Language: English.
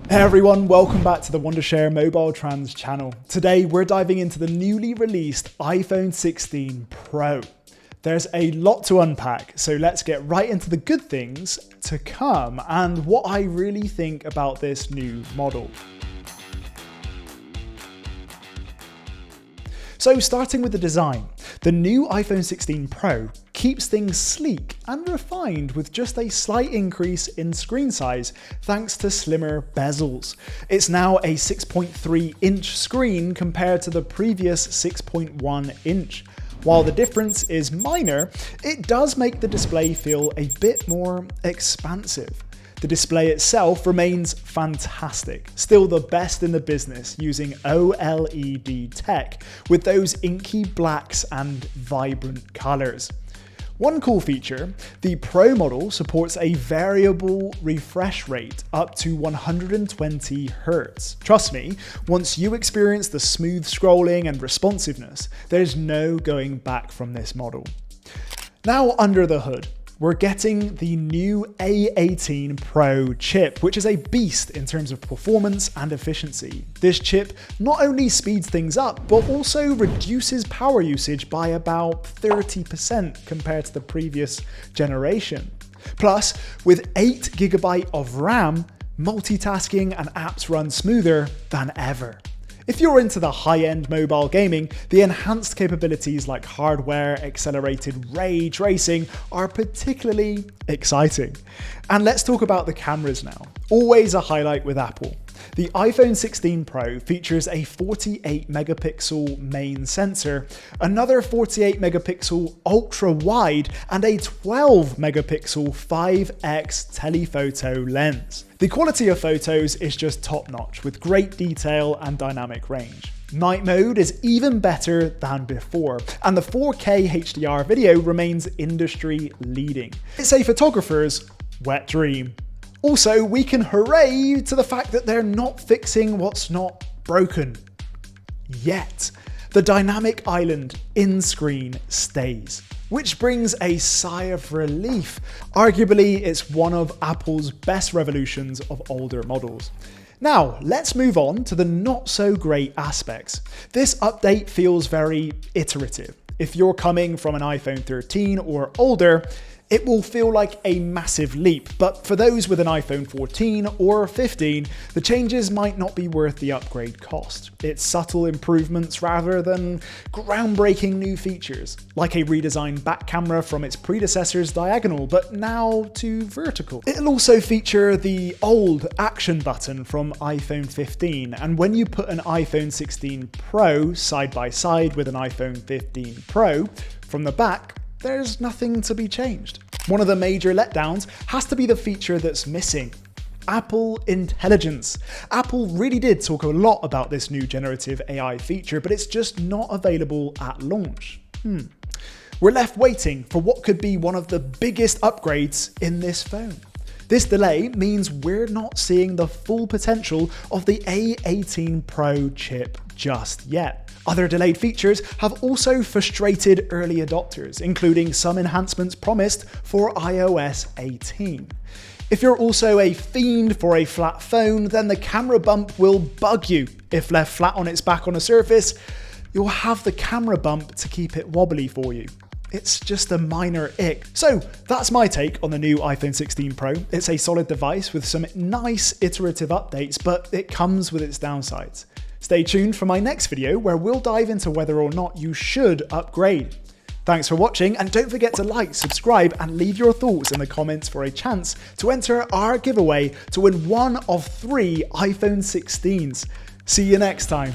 Hey everyone, welcome back to the Wondershare MobileTrans channel. Today we're diving into the newly released iPhone 16 Pro. There's a lot to unpack, so let's get right into the good things to come and what I really think about this new model. So starting with the design, the new iPhone 16 Pro keeps things sleek and refined with just a slight increase in screen size thanks to slimmer bezels. It's now a 6.3-inch screen compared to the previous 6.1 inch. While the difference is minor, it does make the display feel a bit more expansive. The display itself remains fantastic, still the best in the business using OLED tech with those inky blacks and vibrant colors. One cool feature, the Pro model supports a variable refresh rate up to 120 Hz. Trust me, once you experience the smooth scrolling and responsiveness, there's no going back from this model. Now under the hood, we're getting the new A18 Pro chip, which is a beast in terms of performance and efficiency. This chip not only speeds things up, but also reduces power usage by about 30% compared to the previous generation. Plus, with 8GB of RAM, multitasking and apps run smoother than ever. If you're into the high-end mobile gaming, the enhanced capabilities like hardware accelerated ray tracing are particularly exciting. And let's talk about the cameras now. Always a highlight with Apple. The iPhone 16 Pro features a 48 megapixel main sensor, another 48 megapixel ultra wide, and a 12 megapixel 5x telephoto lens. The quality of photos is just top notch with great detail and dynamic range. Night mode is even better than before, and the 4K HDR video remains industry leading. It's a photographer's wet dream. Also, we can hooray to the fact that they're not fixing what's not broken. Yet. The dynamic island in-screen stays, which brings a sigh of relief. Arguably, it's one of Apple's best revolutions of older models. Now, let's move on to the not so great aspects. This update feels very iterative. If you're coming from an iPhone 13 or older, it will feel like a massive leap, but for those with an iPhone 14 or 15, the changes might not be worth the upgrade cost. It's subtle improvements rather than groundbreaking new features, like a redesigned back camera from its predecessor's diagonal, but now to vertical. It'll also feature the old action button from iPhone 15, and when you put an iPhone 16 Pro side by side with an iPhone 15 Pro, from the back, there's nothing to be changed. One of the major letdowns has to be the feature that's missing: Apple Intelligence. Apple really did talk a lot about this new generative AI feature, but it's just not available at launch. We're left waiting for what could be one of the biggest upgrades in this phone. This delay means we're not seeing the full potential of the A18 Pro chip just yet. Other delayed features have also frustrated early adopters, including some enhancements promised for iOS 18. If you're also a fiend for a flat phone, then the camera bump will bug you. If left flat on its back on a surface, you'll have the camera bump to keep it wobbly for you. It's just a minor ick. So that's my take on the new iPhone 16 Pro. It's a solid device with some nice iterative updates, but it comes with its downsides. Stay tuned for my next video where we'll dive into whether or not you should upgrade. Thanks for watching, and don't forget to like, subscribe, and leave your thoughts in the comments for a chance to enter our giveaway to win one of 3 iPhone 16s. See you next time.